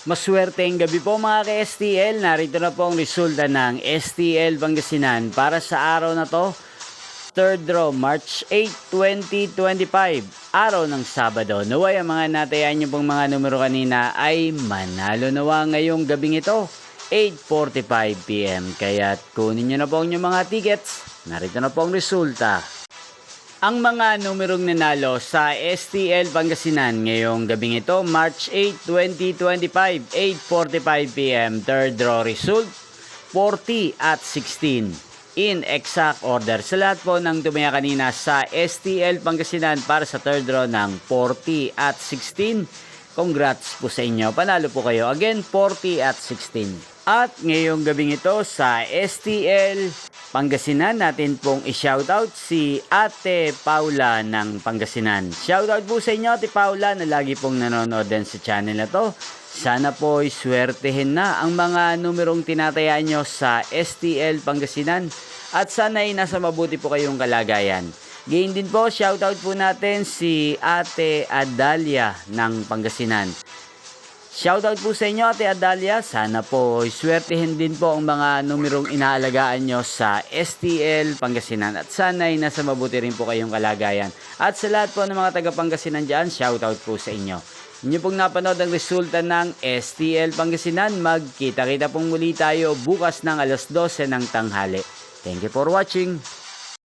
Maswerteng gabi po mga ka-STL. Narito na po ang resulta ng STL Pangasinan para sa araw na to. Third draw, March 8, 2025. Araw ng Sabado. Naway ang mga natayan nyo pong mga numero kanina ay manalo nawa ngayong gabing ito. 8:45 PM. Kaya kunin nyo na po ang inyong mga tickets. Narito na po ang resulta. Ang mga numerong nanalo sa STL Pangasinan ngayong gabing ito, March 8, 2025, 8:45 PM, third draw result, 40 at 16. In exact order. Sa lahat po ng tumaya kanina sa STL Pangasinan para sa third draw ng 40 at 16, congrats po sa inyo. Panalo po kayo. Again, 40 at 16. At ngayong gabing ito sa STL Pangasinan, natin pong i-shoutout si Ate Paula ng Pangasinan. Shoutout po sa inyo Ate Paula na lagi pong nanonood din sa channel na to. Sana po ay swertehin na ang mga numerong tinatayaan nyo sa STL Pangasinan. At sana ay nasa mabuti po kayong kalagayan. Gain din po, shoutout po natin si Ate Adalia ng Pangasinan. Shoutout po sa inyo Ate Adalia. Sana po swertihin din po ang mga numerong inaalagaan nyo sa STL Pangasinan. At sana ay nasa mabuti rin po kayong kalagayan. At sa lahat po ng mga taga Pangasinan dyan, shoutout po sa inyo. Inyo pong napanood ang resulta ng STL Pangasinan. Magkita-kita pong muli tayo bukas ng alas 12 ng tanghali. Thank you for watching.